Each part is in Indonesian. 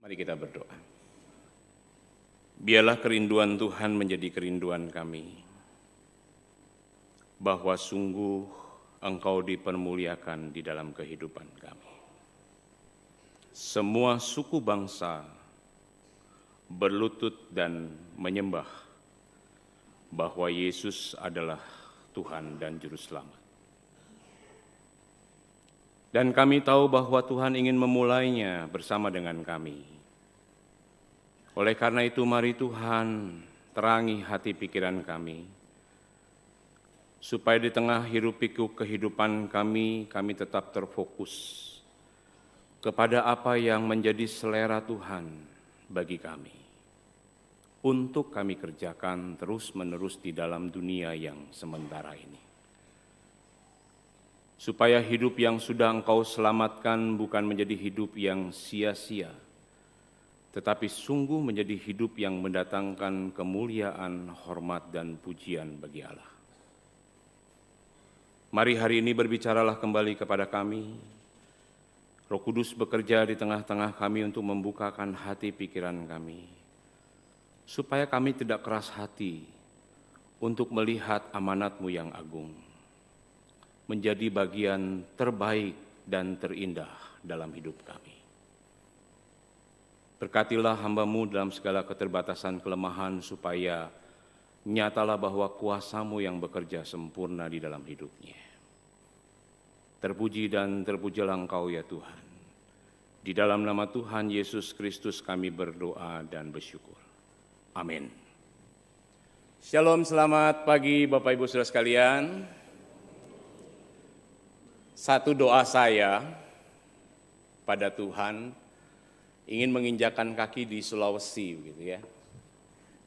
Mari kita berdoa. Biarlah kerinduan Tuhan menjadi kerinduan kami, bahwa sungguh Engkau dipermuliakan di dalam kehidupan kami. Semua suku bangsa berlutut dan menyembah bahwa Yesus adalah Tuhan dan Juru Selamat. Dan kami tahu bahwa Tuhan ingin memulainya bersama dengan kami. Oleh karena itu mari Tuhan terangi hati pikiran kami, supaya di tengah hiruk-pikuk kehidupan kami tetap terfokus kepada apa yang menjadi selera Tuhan bagi kami, untuk kami kerjakan terus-menerus di dalam dunia yang sementara ini. Supaya hidup yang sudah Engkau selamatkan bukan menjadi hidup yang sia-sia, tetapi sungguh menjadi hidup yang mendatangkan kemuliaan, hormat, dan pujian bagi Allah. Mari hari ini berbicaralah kembali kepada kami. Roh Kudus bekerja di tengah-tengah kami untuk membukakan hati pikiran kami, supaya kami tidak keras hati untuk melihat amanat-Mu yang agung, menjadi bagian terbaik dan terindah dalam hidup kami. Berkatilah hamba-Mu dalam segala keterbatasan kelemahan, supaya nyatalah bahwa kuasa-Mu yang bekerja sempurna di dalam hidupnya. Terpuji dan terpujilah Engkau ya Tuhan. Di dalam nama Tuhan Yesus Kristus kami berdoa dan bersyukur. Amin. Shalom, selamat pagi Bapak Ibu Saudara sekalian. Satu doa saya pada Tuhan, ingin menginjakan kaki di Sulawesi begitu ya.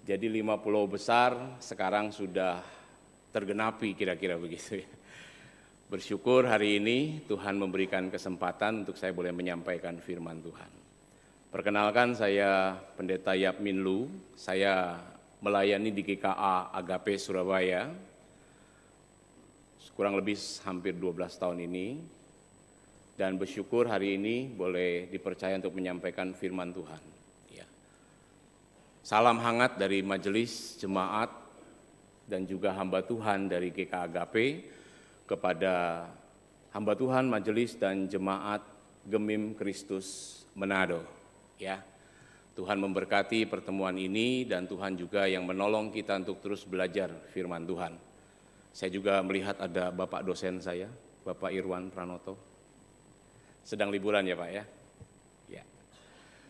Jadi 5 pulau besar sekarang sudah tergenapi kira-kira begitu ya. Bersyukur hari ini Tuhan memberikan kesempatan untuk saya boleh menyampaikan firman Tuhan. Perkenalkan, saya Pendeta Yapmin Lu, saya melayani di GKA Agape Surabaya kurang lebih hampir 12 tahun ini, dan bersyukur hari ini boleh dipercaya untuk menyampaikan firman Tuhan. Ya. Salam hangat dari majelis jemaat dan juga hamba Tuhan dari GKA Agape kepada hamba Tuhan, majelis dan jemaat Gemim Kristus Manado. Ya. Tuhan memberkati pertemuan ini dan Tuhan juga yang menolong kita untuk terus belajar firman Tuhan. Saya juga melihat ada Bapak dosen saya, Bapak Irwan Pranoto. Sedang liburan ya Pak ya? Ya.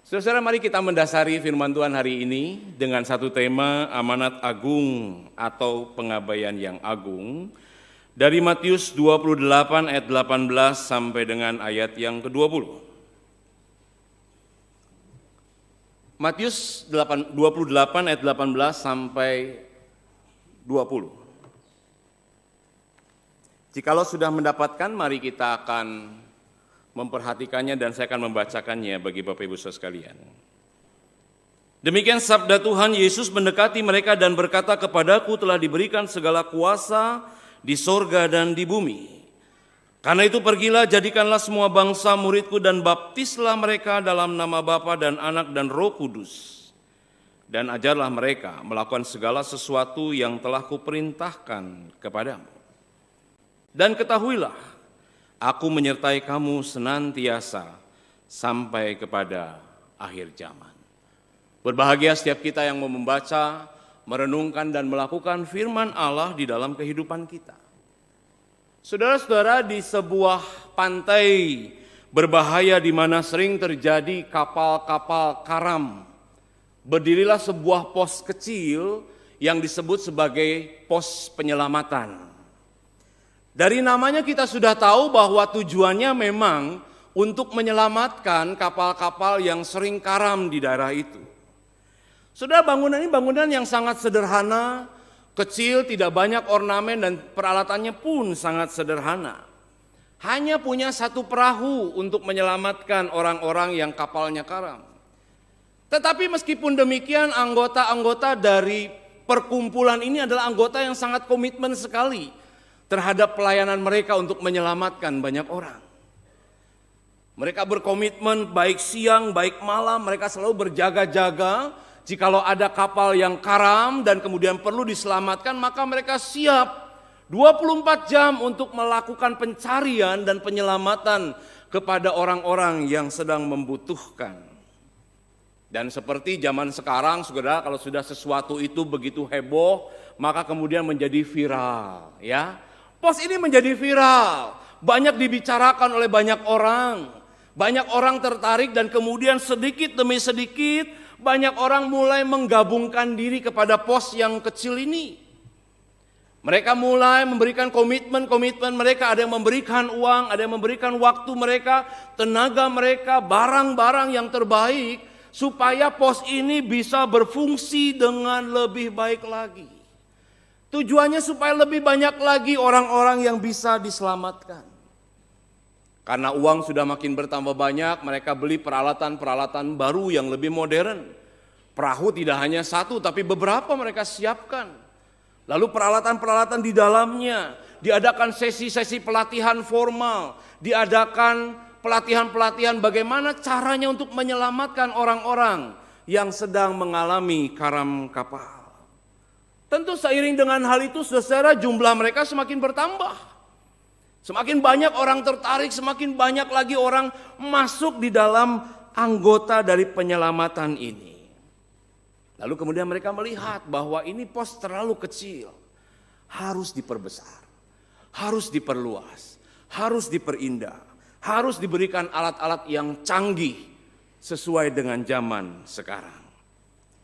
Saudara-saudara, mari kita mendasari firman Tuhan hari ini dengan satu tema, amanat agung atau pengabaian yang agung. Dari Matius 28 ayat 18 sampai dengan ayat yang ke-20. Matius 28 ayat 18 sampai 20. Jikalau sudah mendapatkan, mari kita akan memperhatikannya dan saya akan membacakannya bagi Bapak Ibu Saudara sekalian. Demikian sabda Tuhan, Yesus mendekati mereka dan berkata, kepadaku telah diberikan segala kuasa di sorga dan di bumi. Karena itu pergilah, jadikanlah semua bangsa muridku dan baptislah mereka dalam nama Bapa dan Anak dan Roh Kudus. Dan ajarlah mereka melakukan segala sesuatu yang telah kuperintahkan kepadamu. Dan ketahuilah, aku menyertai kamu senantiasa sampai kepada akhir zaman. Berbahagia setiap kita yang mau membaca, merenungkan dan melakukan firman Allah di dalam kehidupan kita. Saudara-saudara, di sebuah pantai berbahaya di mana sering terjadi kapal-kapal karam, berdirilah sebuah pos kecil yang disebut sebagai pos penyelamatan. Dari namanya kita sudah tahu bahwa tujuannya memang untuk menyelamatkan kapal-kapal yang sering karam di daerah itu. Saudara, bangunan ini bangunan yang sangat sederhana, kecil, tidak banyak ornamen dan peralatannya pun sangat sederhana. Hanya punya satu perahu untuk menyelamatkan orang-orang yang kapalnya karam. Tetapi meskipun demikian, anggota-anggota dari perkumpulan ini adalah anggota yang sangat komitmen sekali terhadap pelayanan mereka untuk menyelamatkan banyak orang. Mereka berkomitmen baik siang, baik malam, mereka selalu berjaga-jaga. Jikalau ada kapal yang karam dan kemudian perlu diselamatkan, maka mereka siap 24 jam untuk melakukan pencarian dan penyelamatan kepada orang-orang yang sedang membutuhkan. Dan seperti zaman sekarang, saudara, kalau sudah sesuatu itu begitu heboh, maka kemudian menjadi viral, ya. Pos ini menjadi viral, banyak dibicarakan oleh banyak orang. Banyak orang tertarik dan kemudian sedikit demi sedikit banyak orang mulai menggabungkan diri kepada pos yang kecil ini. Mereka mulai memberikan komitmen mereka, ada yang memberikan uang, ada yang memberikan waktu mereka, tenaga mereka, barang-barang yang terbaik supaya pos ini bisa berfungsi dengan lebih baik lagi. Tujuannya supaya lebih banyak lagi orang-orang yang bisa diselamatkan. Karena uang sudah makin bertambah banyak, mereka beli peralatan-peralatan baru yang lebih modern. Perahu tidak hanya satu, tapi beberapa mereka siapkan. Lalu peralatan-peralatan di dalamnya, diadakan sesi-sesi pelatihan formal, diadakan pelatihan-pelatihan bagaimana caranya untuk menyelamatkan orang-orang yang sedang mengalami karam kapal. Tentu seiring dengan hal itu, saudara, jumlah mereka semakin bertambah. Semakin banyak orang tertarik, semakin banyak lagi orang masuk di dalam anggota dari penyelamatan ini. Lalu kemudian mereka melihat bahwa ini pos terlalu kecil, harus diperbesar, harus diperluas, harus diperindah, harus diberikan alat-alat yang canggih sesuai dengan zaman sekarang.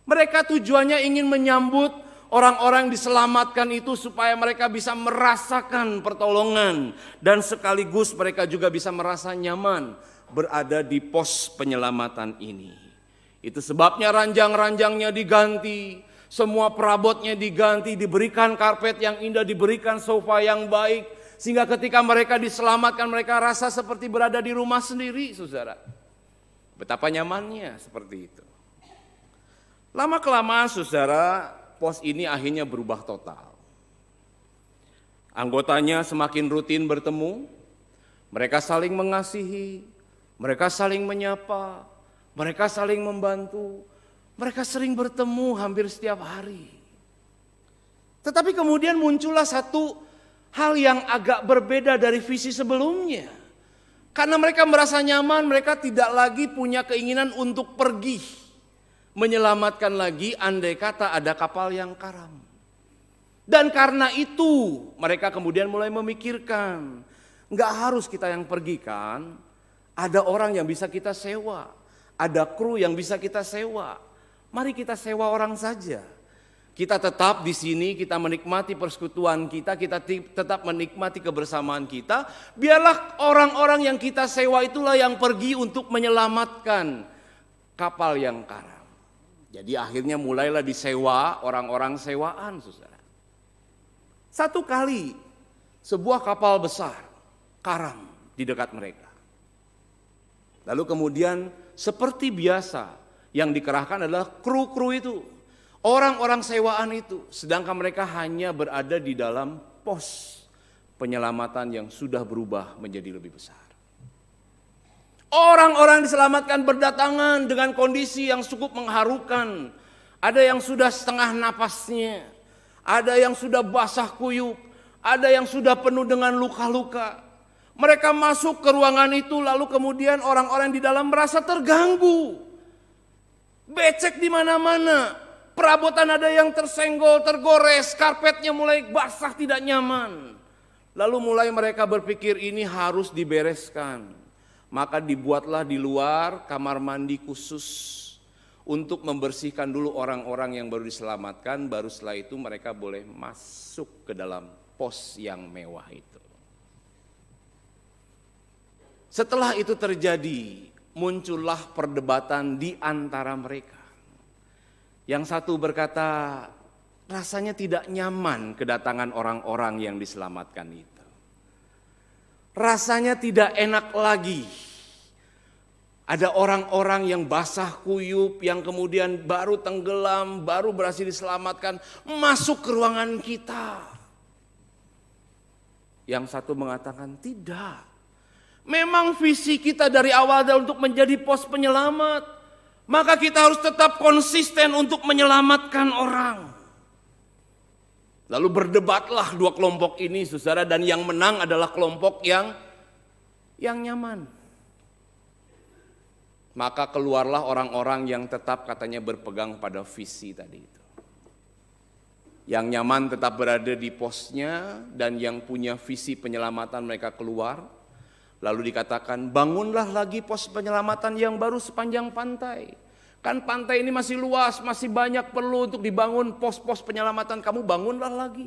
Mereka tujuannya ingin menyambut orang-orang diselamatkan itu supaya mereka bisa merasakan pertolongan dan sekaligus mereka juga bisa merasa nyaman berada di pos penyelamatan ini. Itu sebabnya ranjang-ranjangnya diganti, semua perabotnya diganti, diberikan karpet yang indah, diberikan sofa yang baik, sehingga ketika mereka diselamatkan mereka rasa seperti berada di rumah sendiri, saudara. Betapa nyamannya seperti itu. Lama-kelamaan, saudara, pos ini akhirnya berubah total. Anggotanya semakin rutin bertemu, mereka saling mengasihi, mereka saling menyapa, mereka saling membantu, mereka sering bertemu hampir setiap hari. Tetapi kemudian muncullah satu hal yang agak berbeda dari visi sebelumnya. Karena mereka merasa nyaman, mereka tidak lagi punya keinginan untuk pergi menyelamatkan lagi andai kata ada kapal yang karam. Dan karena itu mereka kemudian mulai memikirkan, enggak harus kita yang pergi kan, ada orang yang bisa kita sewa, ada kru yang bisa kita sewa. Mari kita sewa orang saja. Kita tetap di sini, kita menikmati persekutuan kita tetap menikmati kebersamaan kita. Biarlah orang-orang yang kita sewa itulah yang pergi untuk menyelamatkan kapal yang karam. Jadi akhirnya mulailah disewa orang-orang sewaan, saudara. Satu kali sebuah kapal besar karam di dekat mereka. Lalu kemudian seperti biasa yang dikerahkan adalah kru-kru itu. Orang-orang sewaan itu, sedangkan mereka hanya berada di dalam pos penyelamatan yang sudah berubah menjadi lebih besar. Orang-orang diselamatkan berdatangan dengan kondisi yang cukup mengharukan. Ada yang sudah setengah napasnya, ada yang sudah basah kuyup, ada yang sudah penuh dengan luka-luka. Mereka masuk ke ruangan itu lalu kemudian orang-orang di dalam merasa terganggu. Becek di mana-mana, perabotan ada yang tersenggol, tergores, karpetnya mulai basah tidak nyaman. Lalu mulai mereka berpikir ini harus dibereskan. Maka dibuatlah di luar kamar mandi khusus untuk membersihkan dulu orang-orang yang baru diselamatkan. Baru setelah itu mereka boleh masuk ke dalam pos yang mewah itu. Setelah itu terjadi, muncullah perdebatan di antara mereka. Yang satu berkata, rasanya tidak nyaman kedatangan orang-orang yang diselamatkan itu. Rasanya tidak enak lagi. Ada orang-orang yang basah kuyup, yang kemudian baru tenggelam, baru berhasil diselamatkan, masuk ke ruangan kita. Yang satu mengatakan tidak. Memang visi kita dari awal adalah untuk menjadi pos penyelamat. Maka kita harus tetap konsisten untuk menyelamatkan orang. Lalu berdebatlah dua kelompok ini, saudara, dan yang menang adalah kelompok yang nyaman. Maka keluarlah orang-orang yang tetap katanya berpegang pada visi tadi itu. Yang nyaman tetap berada di posnya, dan yang punya visi penyelamatan mereka keluar. Lalu dikatakan, bangunlah lagi pos penyelamatan yang baru sepanjang pantai. Kan pantai ini masih luas, masih banyak perlu untuk dibangun pos-pos penyelamatan, kamu bangunlah lagi.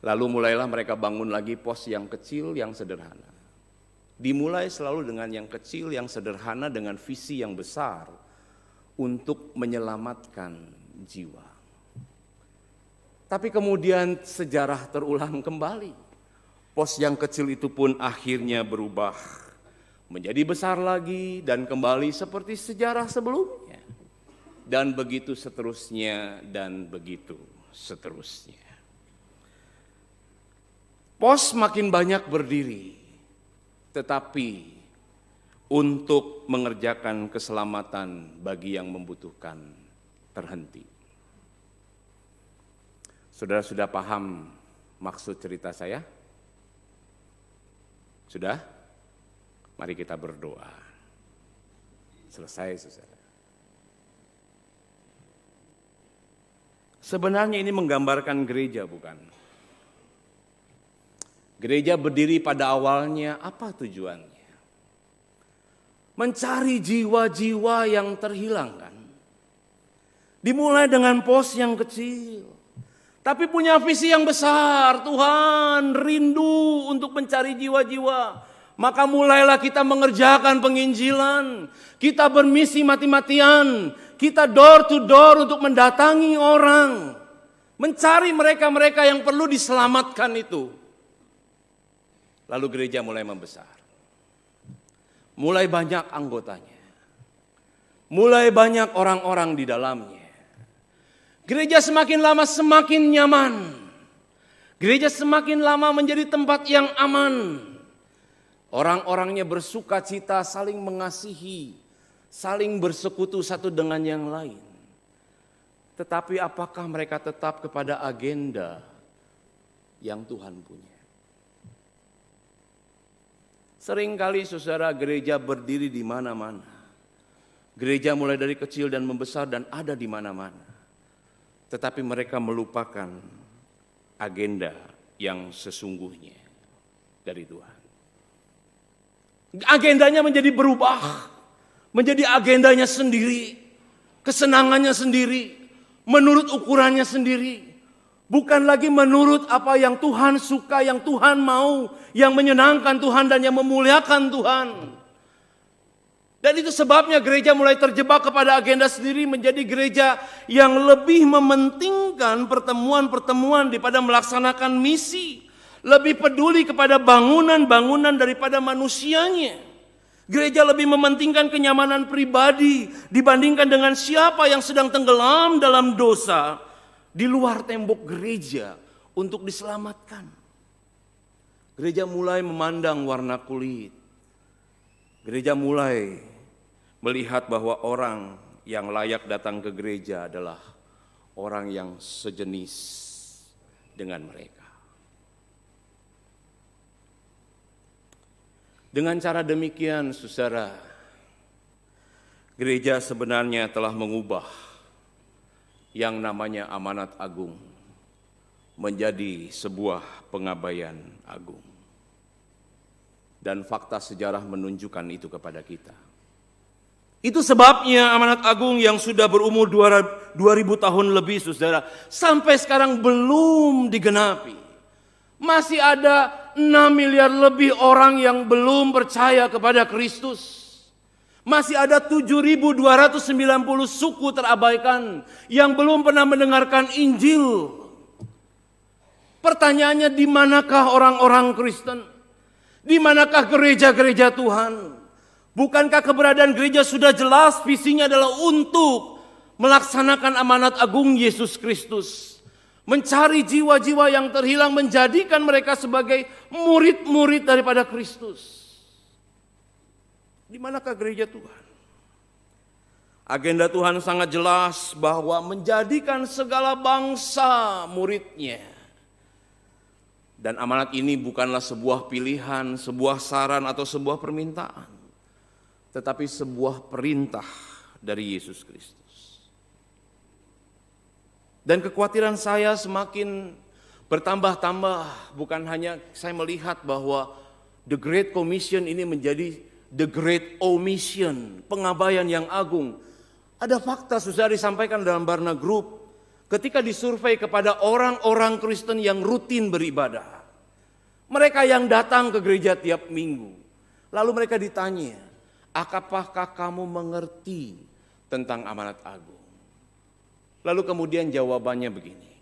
Lalu mulailah mereka bangun lagi pos yang kecil, yang sederhana. Dimulai selalu dengan yang kecil, yang sederhana, dengan visi yang besar untuk menyelamatkan jiwa. Tapi kemudian sejarah terulang kembali. Pos yang kecil itu pun akhirnya berubah menjadi besar lagi dan kembali seperti sejarah sebelumnya. Dan begitu seterusnya dan begitu seterusnya. Pos makin banyak berdiri, tetapi untuk mengerjakan keselamatan bagi yang membutuhkan terhenti. Saudara sudah paham maksud cerita saya? Sudah? Mari kita berdoa. Selesai, saudara. Sebenarnya ini menggambarkan gereja, bukan? Gereja berdiri pada awalnya, apa tujuannya? Mencari jiwa-jiwa yang terhilang, kan? Dimulai dengan pos yang kecil. Tapi punya visi yang besar, Tuhan rindu untuk mencari jiwa-jiwa. Maka mulailah kita mengerjakan penginjilan. Kita bermisi mati-matian. Kita door to door untuk mendatangi orang. Mencari mereka-mereka yang perlu diselamatkan itu. Lalu gereja mulai membesar. Mulai banyak anggotanya. Mulai banyak orang-orang di dalamnya. Gereja semakin lama semakin nyaman. Gereja semakin lama menjadi tempat yang aman. Orang-orangnya bersuka cita, saling mengasihi, saling bersekutu satu dengan yang lain. Tetapi apakah mereka tetap kepada agenda yang Tuhan punya? Seringkali saudara, gereja berdiri di mana-mana. Gereja mulai dari kecil dan membesar dan ada di mana-mana. Tetapi mereka melupakan agenda yang sesungguhnya dari Tuhan. Agendanya menjadi berubah, menjadi agendanya sendiri, kesenangannya sendiri, menurut ukurannya sendiri. Bukan lagi menurut apa yang Tuhan suka, yang Tuhan mau, yang menyenangkan Tuhan dan yang memuliakan Tuhan. Dan itu sebabnya gereja mulai terjebak kepada agenda sendiri, menjadi gereja yang lebih mementingkan pertemuan-pertemuan daripada melaksanakan misi. Lebih peduli kepada bangunan-bangunan daripada manusianya. Gereja lebih mementingkan kenyamanan pribadi dibandingkan dengan siapa yang sedang tenggelam dalam dosa di luar tembok gereja untuk diselamatkan. Gereja mulai memandang warna kulit. Gereja mulai melihat bahwa orang yang layak datang ke gereja adalah orang yang sejenis dengan mereka. Dengan cara demikian, saudara, gereja sebenarnya telah mengubah yang namanya amanat agung menjadi sebuah pengabaian agung. Dan fakta sejarah menunjukkan itu kepada kita. Itu sebabnya amanat agung yang sudah berumur 2000 tahun lebih, saudara, sampai sekarang belum digenapi. Masih ada 6 miliar lebih orang yang belum percaya kepada Kristus. Masih ada 7.290 suku terabaikan yang belum pernah mendengarkan Injil. Pertanyaannya, di manakah orang-orang Kristen? Di manakah gereja-gereja Tuhan? Bukankah keberadaan gereja sudah jelas visinya adalah untuk melaksanakan amanat agung Yesus Kristus? mencari jiwa-jiwa yang terhilang, menjadikan mereka sebagai murid-murid daripada Kristus. Di manakah gereja Tuhan? Agenda Tuhan sangat jelas bahwa menjadikan segala bangsa muridnya. Dan amanat ini bukanlah sebuah pilihan, sebuah saran atau sebuah permintaan, tetapi sebuah perintah dari Yesus Kristus. Dan kekhawatiran saya semakin bertambah-tambah, bukan hanya saya melihat bahwa The Great Commission ini menjadi The Great Omission, pengabaian yang agung. Ada fakta sudah disampaikan dalam Barna Group ketika disurvei kepada orang-orang Kristen yang rutin beribadah. Mereka yang datang ke gereja tiap minggu. Lalu mereka ditanya, apakah kamu mengerti tentang amanat agung? Lalu kemudian jawabannya begini.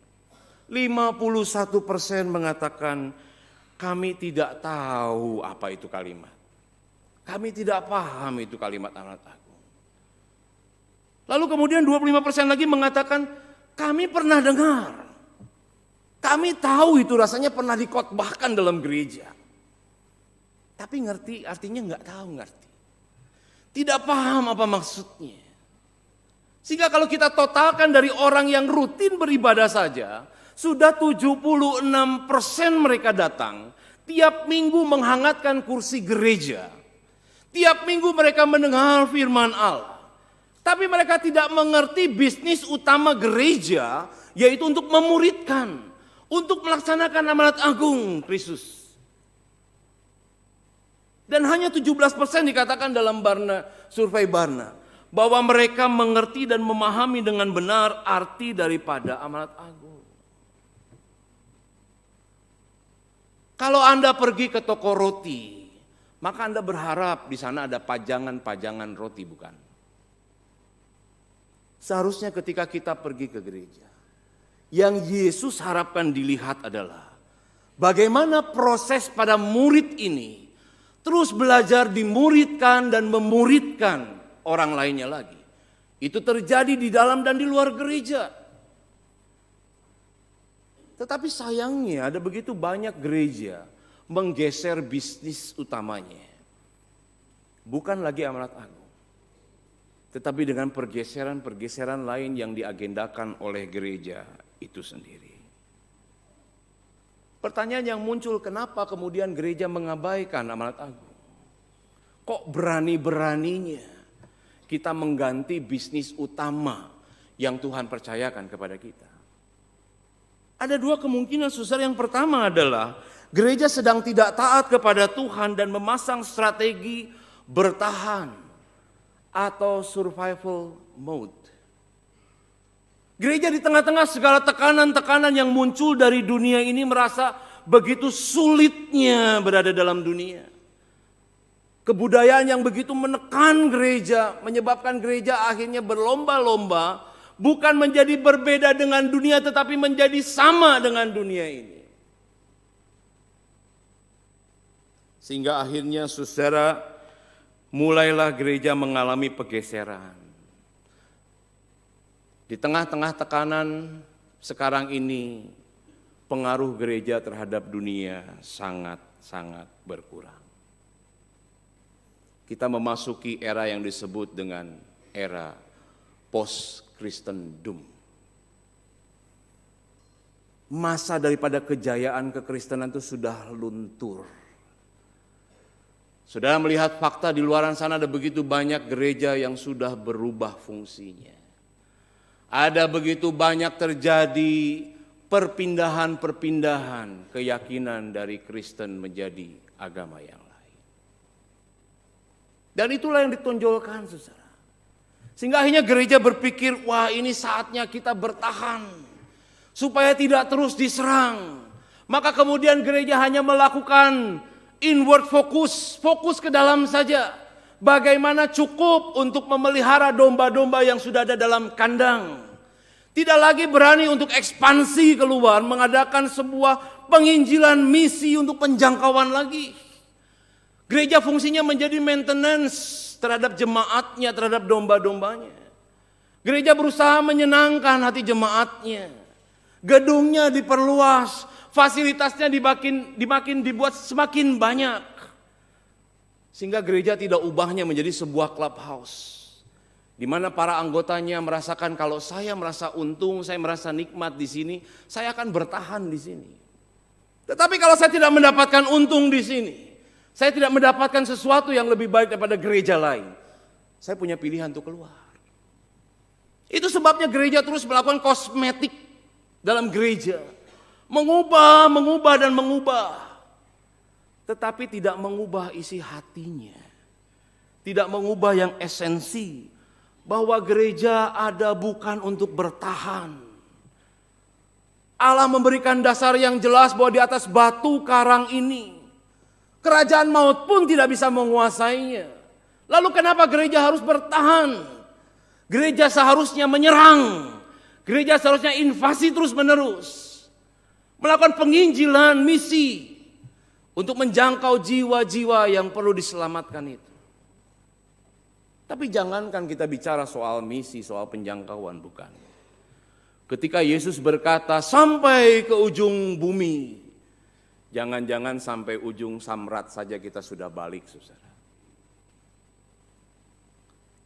51% mengatakan, kami tidak tahu apa itu kalimat. Kami tidak paham itu kalimat amanat agung. Lalu kemudian 25% lagi mengatakan, kami pernah dengar. Kami tahu itu rasanya pernah dikhotbahkan dalam gereja. Tapi ngerti artinya nggak tahu ngerti. Tidak paham apa maksudnya. Sehingga kalau kita totalkan dari orang yang rutin beribadah saja, sudah 76% mereka datang, tiap minggu menghangatkan kursi gereja. Tiap minggu mereka mendengar firman Allah. Tapi mereka tidak mengerti bisnis utama gereja, yaitu untuk memuridkan, untuk melaksanakan amanat agung Kristus. Dan hanya 17% dikatakan dalam survei Barna, bahwa mereka mengerti dan memahami dengan benar arti daripada amanat agung. Kalau Anda pergi ke toko roti, maka Anda berharap di sana ada pajangan-pajangan roti, bukan? Seharusnya ketika kita pergi ke gereja, yang Yesus harapkan dilihat adalah bagaimana proses pada murid ini terus belajar dimuridkan dan memuridkan orang lainnya lagi. Itu terjadi di dalam dan di luar gereja. Tetapi sayangnya ada begitu banyak gereja menggeser bisnis utamanya. Bukan lagi amanat agung, tetapi dengan pergeseran-pergeseran lain yang diagendakan oleh gereja itu sendiri. Pertanyaan yang muncul, kenapa kemudian gereja mengabaikan amanat agung? Kok berani-beraninya kita mengganti bisnis utama yang Tuhan percayakan kepada kita? Ada dua kemungkinan, saudara. Yang pertama adalah gereja sedang tidak taat kepada Tuhan dan memasang strategi bertahan atau survival mode. Gereja di tengah-tengah segala tekanan-tekanan yang muncul dari dunia ini merasa begitu sulitnya berada dalam dunia. Kebudayaan yang begitu menekan gereja, menyebabkan gereja akhirnya berlomba-lomba, bukan menjadi berbeda dengan dunia tetapi menjadi sama dengan dunia ini. Sehingga akhirnya saudara, mulailah gereja mengalami pergeseran. Di tengah-tengah tekanan sekarang ini, pengaruh gereja terhadap dunia sangat-sangat berkurang. Kita memasuki era yang disebut dengan era post-Kristendom. Masa daripada kejayaan kekristenan itu sudah luntur. Saudara melihat fakta di luaran sana, ada begitu banyak gereja yang sudah berubah fungsinya. Ada begitu banyak terjadi perpindahan-perpindahan keyakinan dari Kristen menjadi agama yang lain. Dan itulah yang ditonjolkan, saudara. Sehingga akhirnya gereja berpikir, wah ini saatnya kita bertahan supaya tidak terus diserang. Maka kemudian gereja hanya melakukan inward fokus ke dalam saja. Bagaimana cukup untuk memelihara domba-domba yang sudah ada dalam kandang. Tidak lagi berani untuk ekspansi keluar, mengadakan sebuah penginjilan misi untuk penjangkauan lagi. Gereja fungsinya menjadi maintenance terhadap jemaatnya, terhadap domba-dombanya. Gereja berusaha menyenangkan hati jemaatnya. Gedungnya diperluas, fasilitasnya dimakin dibuat semakin banyak. Sehingga gereja tidak ubahnya menjadi sebuah clubhouse. Di mana para anggotanya merasakan kalau saya merasa untung, saya merasa nikmat di sini, saya akan bertahan di sini. Tetapi kalau saya tidak mendapatkan untung di sini, saya tidak mendapatkan sesuatu yang lebih baik daripada gereja lain, saya punya pilihan untuk keluar. Itu sebabnya gereja terus melakukan kosmetik dalam gereja. Mengubah dan mengubah. Tetapi tidak mengubah isi hatinya. Tidak mengubah yang esensi. Bahwa gereja ada bukan untuk bertahan. Allah memberikan dasar yang jelas bahwa di atas batu karang ini, kerajaan maut pun tidak bisa menguasainya. Lalu kenapa gereja harus bertahan? Gereja seharusnya menyerang. Gereja seharusnya invasi terus menerus. Melakukan penginjilan misi. Untuk menjangkau jiwa-jiwa yang perlu diselamatkan itu. Tapi jangankan kita bicara soal misi, soal penjangkauan, bukan. Ketika Yesus berkata sampai ke ujung bumi, jangan-jangan sampai ujung Samrat saja kita sudah balik, saudara.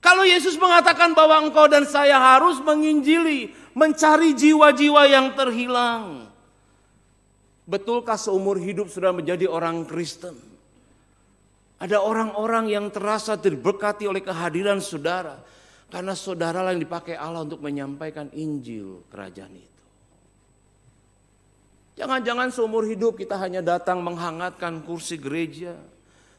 Kalau Yesus mengatakan bahwa engkau dan saya harus menginjili, mencari jiwa-jiwa yang terhilang. Betulkah seumur hidup sudah menjadi orang Kristen? Ada orang-orang yang terasa diberkati oleh kehadiran saudara. Karena saudara yang dipakai Allah untuk menyampaikan Injil kerajaan itu. Jangan-jangan seumur hidup kita hanya datang menghangatkan kursi gereja.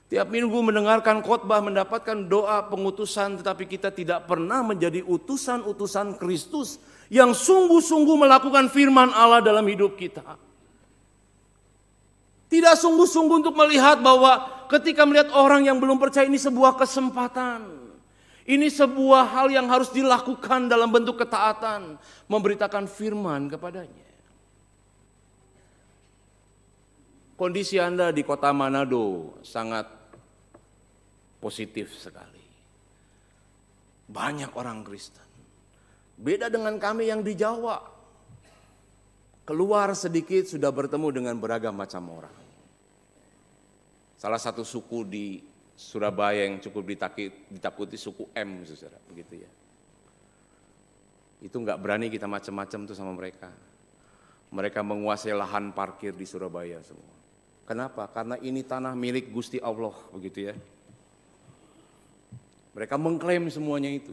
Tiap minggu mendengarkan khotbah, mendapatkan doa pengutusan, tetapi kita tidak pernah menjadi utusan-utusan Kristus yang sungguh-sungguh melakukan firman Allah dalam hidup kita. Tidak sungguh-sungguh untuk melihat bahwa ketika melihat orang yang belum percaya ini sebuah kesempatan. Ini sebuah hal yang harus dilakukan dalam bentuk ketaatan. Memberitakan firman kepadanya. Kondisi Anda di kota Manado sangat positif sekali. Banyak orang Kristen. Beda dengan kami yang di Jawa. Keluar sedikit sudah bertemu dengan beragam macam orang. Salah satu suku di Surabaya yang cukup ditakuti suku M, saudara, begitu ya. Itu nggak berani kita macam-macam tuh sama mereka. Mereka menguasai lahan parkir di Surabaya semua. Kenapa? Karena ini tanah milik Gusti Allah, begitu ya. Mereka mengklaim semuanya itu.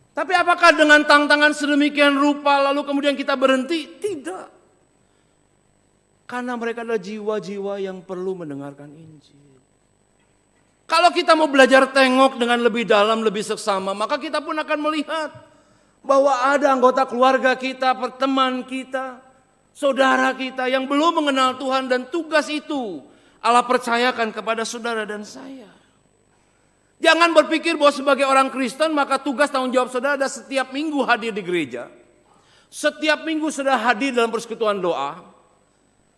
Tapi apakah dengan tantangan sedemikian rupa lalu kemudian kita berhenti? Tidak. Karena mereka adalah jiwa-jiwa yang perlu mendengarkan Injil. Kalau kita mau belajar tengok dengan lebih dalam, lebih seksama, maka kita pun akan melihat bahwa ada anggota keluarga kita, teman kita, saudara kita yang belum mengenal Tuhan, dan tugas itu Allah percayakan kepada saudara dan saya. Jangan berpikir bahwa sebagai orang Kristen maka tugas tanggung jawab saudara ada setiap minggu hadir di gereja. Setiap minggu sudah hadir dalam persekutuan doa.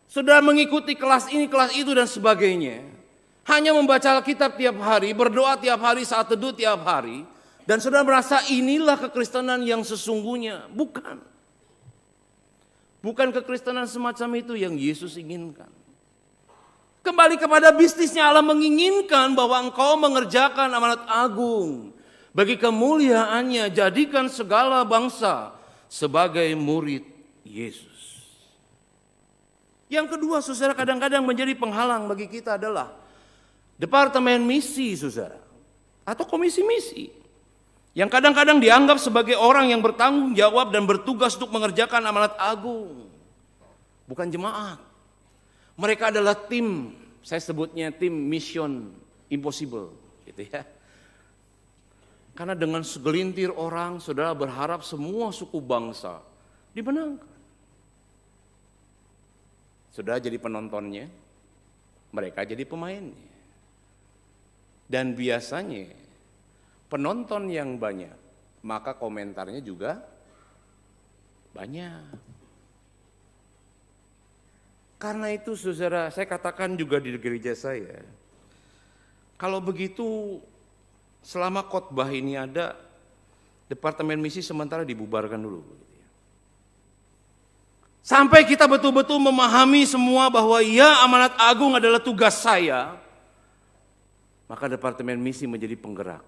Sudah mengikuti kelas ini, kelas itu dan sebagainya. Hanya membaca Alkitab tiap hari, berdoa tiap hari, saat teduh tiap hari. Dan saudara merasa inilah kekristenan yang sesungguhnya. Bukan. Bukan kekristenan semacam itu yang Yesus inginkan. Kembali kepada bisnisnya, Allah menginginkan bahwa engkau mengerjakan amanat agung. Bagi kemuliaannya, jadikan segala bangsa sebagai murid Yesus. Yang kedua, saudara, kadang-kadang menjadi penghalang bagi kita adalah departemen misi, saudara. Atau komisi misi. Yang kadang-kadang dianggap sebagai orang yang bertanggung jawab dan bertugas untuk mengerjakan amanat agung. Bukan jemaat. Mereka adalah tim, saya sebutnya tim Mission Impossible, gitu ya. Karena dengan segelintir orang, saudara berharap semua suku bangsa dimenangkan. Saudara jadi penontonnya, mereka jadi pemainnya. Dan biasanya penonton yang banyak, maka komentarnya juga banyak. Karena itu saudara, saya katakan juga di gereja saya, kalau begitu selama khotbah ini ada, departemen misi sementara dibubarkan dulu. Sampai kita betul-betul memahami semua bahwa ya, amanat agung adalah tugas saya, maka Departemen Misi menjadi penggerak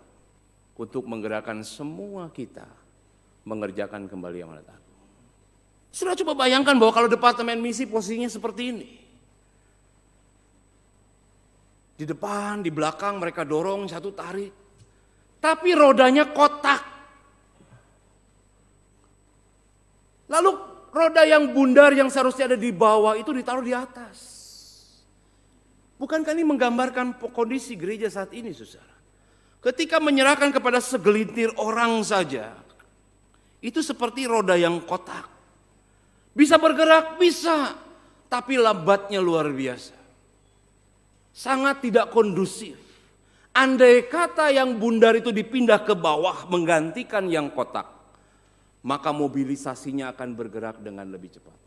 untuk menggerakkan semua kita mengerjakan kembali amanat agung. Sudah coba bayangkan bahwa kalau Departemen Misi posisinya seperti ini. Di depan, di belakang mereka dorong, satu tarik. Tapi rodanya kotak. Lalu roda yang bundar yang seharusnya ada di bawah itu ditaruh di atas. Bukankah ini menggambarkan kondisi gereja saat ini, saudara? Ketika menyerahkan kepada segelintir orang saja, itu seperti roda yang kotak. Bisa bergerak, bisa, tapi lambatnya luar biasa. Sangat tidak kondusif. Andai kata yang bundar itu dipindah ke bawah menggantikan yang kotak, maka mobilisasinya akan bergerak dengan lebih cepat.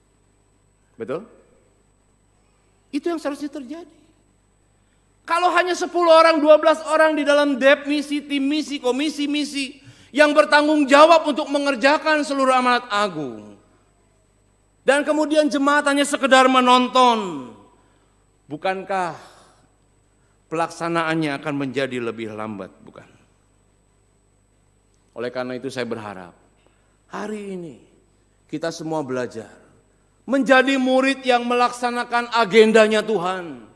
Betul? Itu yang seharusnya terjadi. Kalau hanya 10 orang, 12 orang di dalam dep misi, tim misi, komisi misi yang bertanggung jawab untuk mengerjakan seluruh amanat agung. Dan kemudian jemaat hanya sekedar menonton. Bukankah pelaksanaannya akan menjadi lebih lambat, bukan? Oleh karena itu saya berharap hari ini kita semua belajar menjadi murid yang melaksanakan agendanya Tuhan.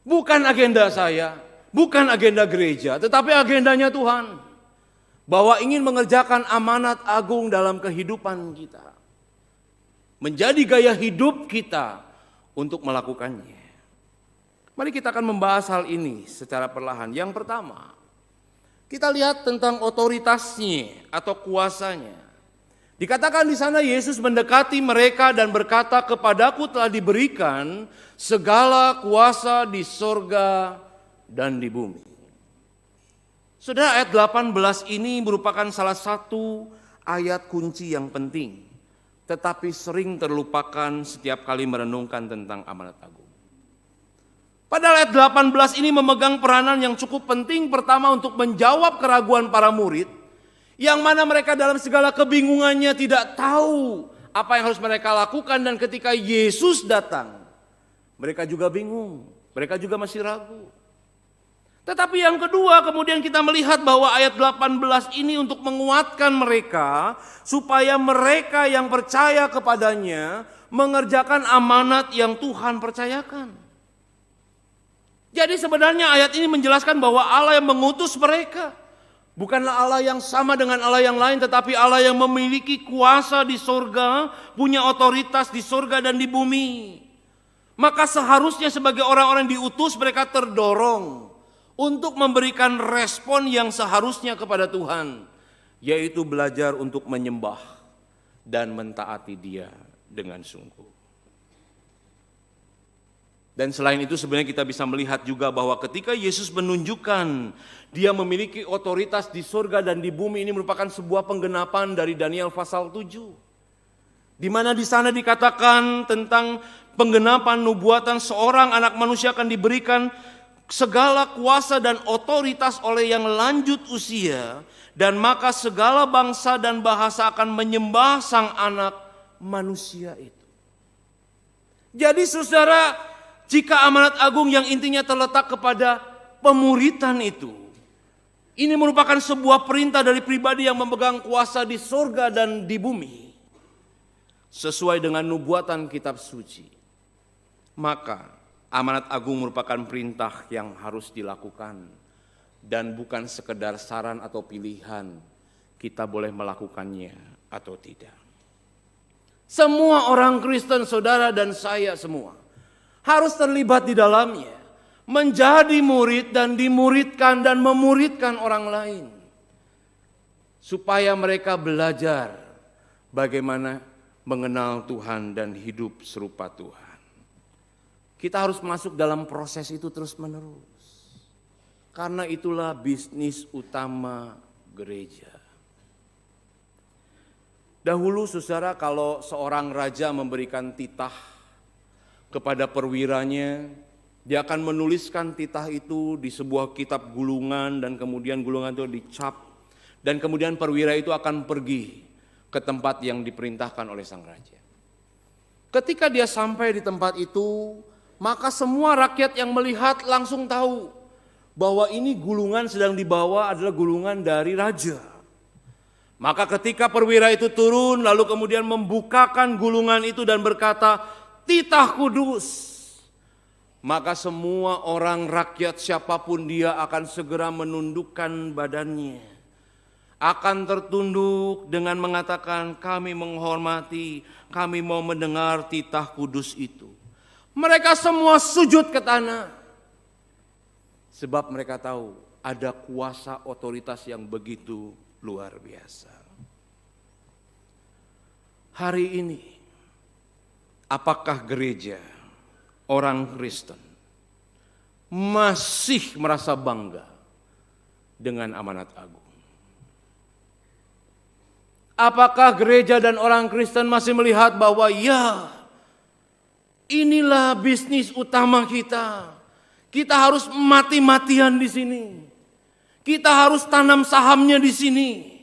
Bukan agenda saya, bukan agenda gereja, tetapi agendanya Tuhan. Bahwa ingin mengerjakan amanat agung dalam kehidupan kita. Menjadi gaya hidup kita untuk melakukannya. Mari kita akan membahas hal ini secara perlahan. Yang pertama, kita lihat tentang otoritasnya atau kuasanya. Dikatakan di sana Yesus mendekati mereka dan berkata, "Kepadaku telah diberikan segala kuasa di sorga dan di bumi." Saudara, ayat 18 ini merupakan salah satu ayat kunci yang penting, tetapi sering terlupakan setiap kali merenungkan tentang amanat agung. Padahal ayat 18 ini memegang peranan yang cukup penting, pertama untuk menjawab keraguan para murid, yang mana mereka dalam segala kebingungannya tidak tahu apa yang harus mereka lakukan, dan ketika Yesus datang, mereka juga bingung, mereka juga masih ragu. Tetapi yang kedua, kemudian kita melihat bahwa ayat 18 ini untuk menguatkan mereka, supaya mereka yang percaya kepadanya mengerjakan amanat yang Tuhan percayakan. Jadi sebenarnya ayat ini menjelaskan bahwa Allah yang mengutus mereka bukanlah Allah yang sama dengan Allah yang lain, tetapi Allah yang memiliki kuasa di sorga, punya otoritas di sorga dan di bumi. Maka seharusnya sebagai orang-orang diutus, mereka terdorong untuk memberikan respon yang seharusnya kepada Tuhan, yaitu belajar untuk menyembah dan mentaati Dia dengan sungguh. Dan selain itu sebenarnya kita bisa melihat juga bahwa ketika Yesus menunjukkan Dia memiliki otoritas di surga dan di bumi, ini merupakan sebuah penggenapan dari Daniel pasal 7. Di mana di sana dikatakan tentang penggenapan nubuatan seorang anak manusia akan diberikan segala kuasa dan otoritas oleh yang lanjut usia, dan maka segala bangsa dan bahasa akan menyembah sang anak manusia itu. Jadi saudara, jika amanat agung yang intinya terletak kepada pemuritan itu, ini merupakan sebuah perintah dari pribadi yang memegang kuasa di surga dan di bumi, sesuai dengan nubuatan kitab suci. Maka amanat agung merupakan perintah yang harus dilakukan, dan bukan sekedar saran atau pilihan kita boleh melakukannya atau tidak. Semua orang Kristen, saudara dan saya semua, harus terlibat di dalamnya, menjadi murid dan dimuridkan dan memuridkan orang lain, supaya mereka belajar bagaimana mengenal Tuhan dan hidup serupa Tuhan. Kita harus masuk dalam proses itu terus-menerus, karena itulah bisnis utama gereja. Dahulu saudara, kalau seorang raja memberikan titah kepada perwiranya, dia akan menuliskan titah itu di sebuah kitab gulungan, dan kemudian gulungan itu dicap, dan kemudian perwira itu akan pergi ke tempat yang diperintahkan oleh sang raja. Ketika dia sampai di tempat itu, maka semua rakyat yang melihat langsung tahu bahwa ini gulungan sedang dibawa adalah gulungan dari raja. Maka ketika perwira itu turun lalu kemudian membukakan gulungan itu dan berkata, "Titah kudus." Maka semua orang rakyat siapapun dia akan segera menundukkan badannya. Akan tertunduk dengan mengatakan, "Kami menghormati, kami mau mendengar titah kudus itu." Mereka semua sujud ke tanah. Sebab mereka tahu ada kuasa otoritas yang begitu luar biasa. Hari ini, apakah gereja, orang Kristen, masih merasa bangga dengan amanat agung? Apakah gereja dan orang Kristen masih melihat bahwa ya, inilah bisnis utama kita. Kita harus mati-matian di sini. Kita harus tanam sahamnya di sini.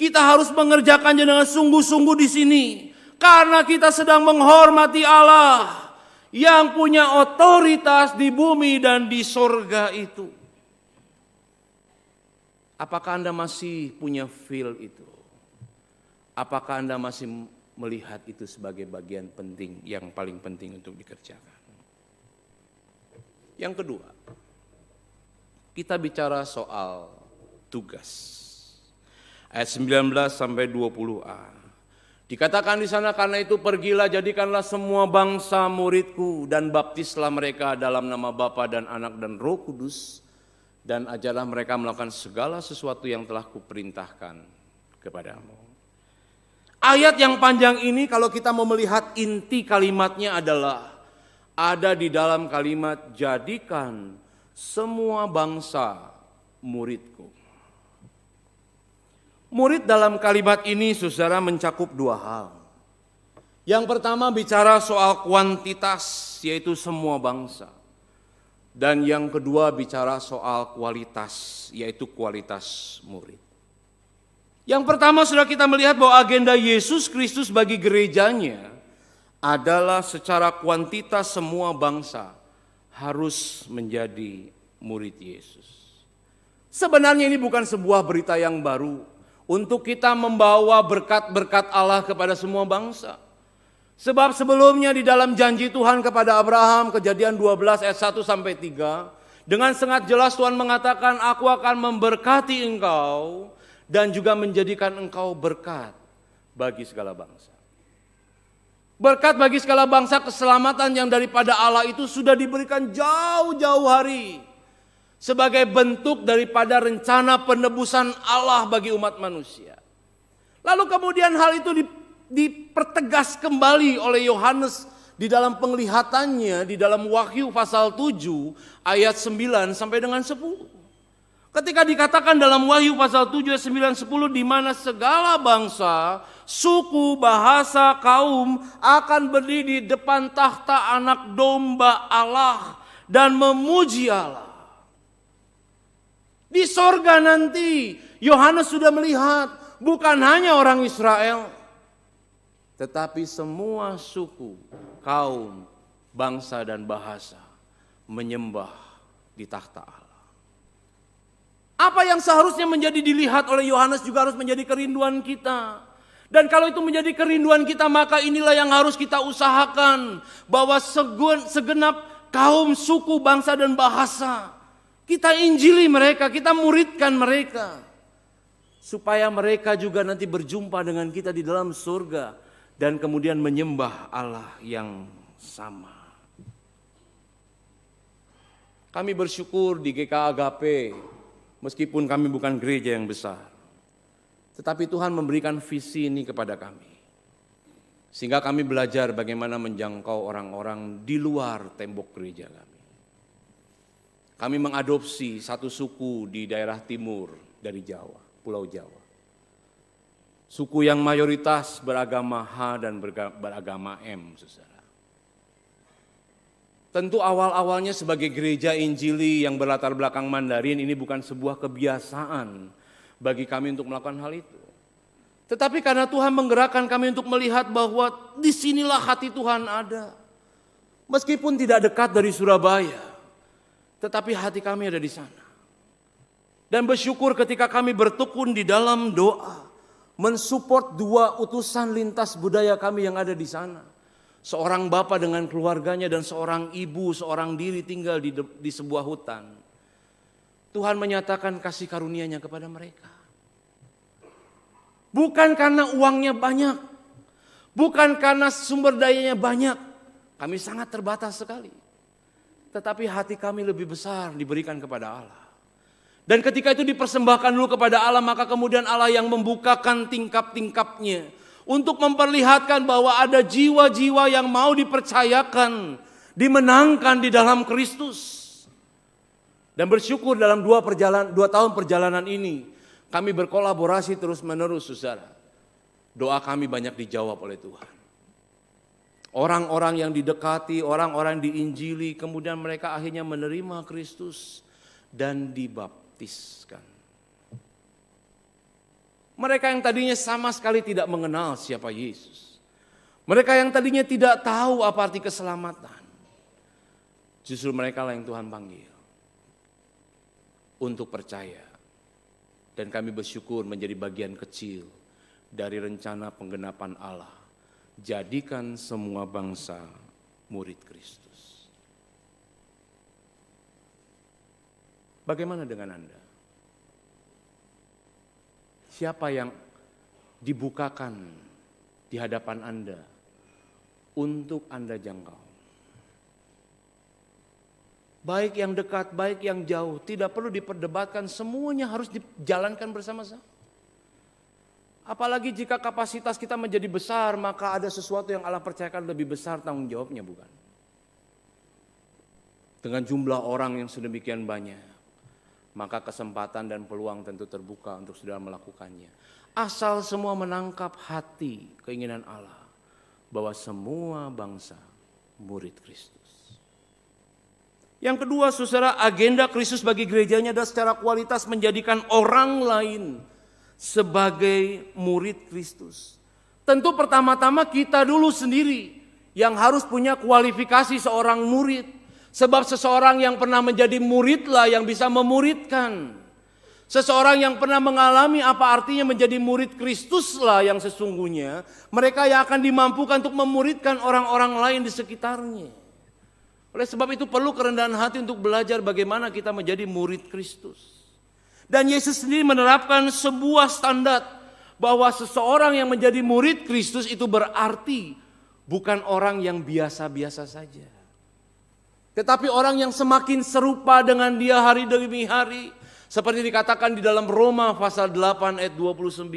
Kita harus mengerjakannya dengan sungguh-sungguh di sini. Karena kita sedang menghormati Allah yang punya otoritas di bumi dan di sorga itu. Apakah Anda masih punya feel itu? Apakah Anda masih melihat itu sebagai bagian penting, yang paling penting untuk dikerjakan? Yang kedua, kita bicara soal tugas. Ayat 19 sampai 20a. Dikatakan di sana, "Karena itu pergilah, jadikanlah semua bangsa muridku dan baptislah mereka dalam nama Bapa dan Anak dan Roh Kudus, dan ajarlah mereka melakukan segala sesuatu yang telah kuperintahkan kepadamu." Ayat yang panjang ini kalau kita mau melihat inti kalimatnya adalah ada di dalam kalimat, "Jadikan semua bangsa muridku." Murid dalam kalimat ini, saudara, mencakup dua hal. Yang pertama bicara soal kuantitas, yaitu semua bangsa. Dan yang kedua bicara soal kualitas, yaitu kualitas murid. Yang pertama sudah kita melihat bahwa agenda Yesus Kristus bagi gerejanya adalah secara kuantitas semua bangsa harus menjadi murid Yesus. Sebenarnya ini bukan sebuah berita yang baru untuk kita membawa berkat-berkat Allah kepada semua bangsa. Sebab sebelumnya di dalam janji Tuhan kepada Abraham, Kejadian 12 ayat 1 sampai 3, dengan sangat jelas Tuhan mengatakan, "Aku akan memberkati engkau dan juga menjadikan engkau berkat bagi segala bangsa." Berkat bagi segala bangsa, keselamatan yang daripada Allah itu sudah diberikan jauh-jauh hari sebagai bentuk daripada rencana penebusan Allah bagi umat manusia. Lalu kemudian hal itu dipertegas kembali oleh Yohanes di dalam penglihatannya di dalam Wahyu pasal 7 ayat 9 sampai dengan 10. Ketika dikatakan dalam Wahyu pasal 7 ayat 9 10, di mana segala bangsa, suku, bahasa, kaum akan berdiri di depan takhta Anak Domba Allah dan memuji Allah. Di sorga nanti Yohanes sudah melihat bukan hanya orang Israel, tetapi semua suku, kaum, bangsa dan bahasa menyembah di takhta Allah. Apa yang seharusnya menjadi dilihat oleh Yohanes juga harus menjadi kerinduan kita. Dan kalau itu menjadi kerinduan kita, maka inilah yang harus kita usahakan. Bahwa segenap kaum, suku, bangsa dan bahasa, kita injili mereka, kita muridkan mereka. Supaya mereka juga nanti berjumpa dengan kita di dalam surga. Dan kemudian menyembah Allah yang sama. Kami bersyukur di GK Agape, meskipun kami bukan gereja yang besar, tetapi Tuhan memberikan visi ini kepada kami. Sehingga kami belajar bagaimana menjangkau orang-orang di luar tembok gereja kami. Kami mengadopsi satu suku di daerah timur dari Jawa, Pulau Jawa. Suku yang mayoritas beragama H dan beragama M, saudara. Tentu awal-awalnya sebagai gereja Injili yang berlatar belakang Mandarin, ini bukan sebuah kebiasaan bagi kami untuk melakukan hal itu. Tetapi karena Tuhan menggerakkan kami untuk melihat bahwa disinilah hati Tuhan ada. Meskipun tidak dekat dari Surabaya, tetapi hati kami ada di sana. Dan bersyukur ketika kami bertekun di dalam doa, mensupport 2 utusan lintas budaya kami yang ada di sana. Seorang bapak dengan keluarganya dan seorang ibu, seorang diri tinggal di sebuah hutan. Tuhan menyatakan kasih karunia-Nya kepada mereka. Bukan karena uangnya banyak, bukan karena sumber dayanya banyak, kami sangat terbatas sekali. Tetapi hati kami lebih besar diberikan kepada Allah. Dan ketika itu dipersembahkan dulu kepada Allah, maka kemudian Allah yang membukakan tingkap-tingkapnya untuk memperlihatkan bahwa ada jiwa-jiwa yang mau dipercayakan, dimenangkan di dalam Kristus. Dan bersyukur dalam 2 tahun perjalanan ini, kami berkolaborasi terus-menerus, saudara. Doa kami banyak dijawab oleh Tuhan. Orang-orang yang didekati, orang-orang diinjili, kemudian mereka akhirnya menerima Kristus dan dibaptiskan. Mereka yang tadinya sama sekali tidak mengenal siapa Yesus. Mereka yang tadinya tidak tahu apa arti keselamatan. Justru mereka lah yang Tuhan panggil untuk percaya. Dan kami bersyukur menjadi bagian kecil dari rencana penggenapan Allah. Jadikan semua bangsa murid Kristus. Bagaimana dengan Anda? Siapa yang dibukakan di hadapan Anda untuk Anda jangkau? Baik yang dekat, baik yang jauh, tidak perlu diperdebatkan, semuanya harus dijalankan bersama-sama. Apalagi jika kapasitas kita menjadi besar, maka ada sesuatu yang Allah percayakan lebih besar tanggung jawabnya, bukan? Dengan jumlah orang yang sedemikian banyak, maka kesempatan dan peluang tentu terbuka untuk saudara melakukannya. Asal semua menangkap hati keinginan Allah bahwa semua bangsa murid Kristus. Yang kedua, saudara, agenda Kristus bagi gerejanya adalah secara kualitas menjadikan orang lain sebagai murid Kristus. Tentu pertama-tama kita dulu sendiri yang harus punya kualifikasi seorang murid. Sebab seseorang yang pernah menjadi muridlah yang bisa memuridkan. Seseorang yang pernah mengalami apa artinya menjadi murid Kristuslah yang sesungguhnya. Mereka yang akan dimampukan untuk memuridkan orang-orang lain di sekitarnya. Oleh sebab itu perlu kerendahan hati untuk belajar bagaimana kita menjadi murid Kristus. Dan Yesus sendiri menerapkan sebuah standar bahwa seseorang yang menjadi murid Kristus itu berarti bukan orang yang biasa-biasa saja. Tetapi orang yang semakin serupa dengan dia hari demi hari. Seperti dikatakan di dalam Roma pasal 8 ayat 29.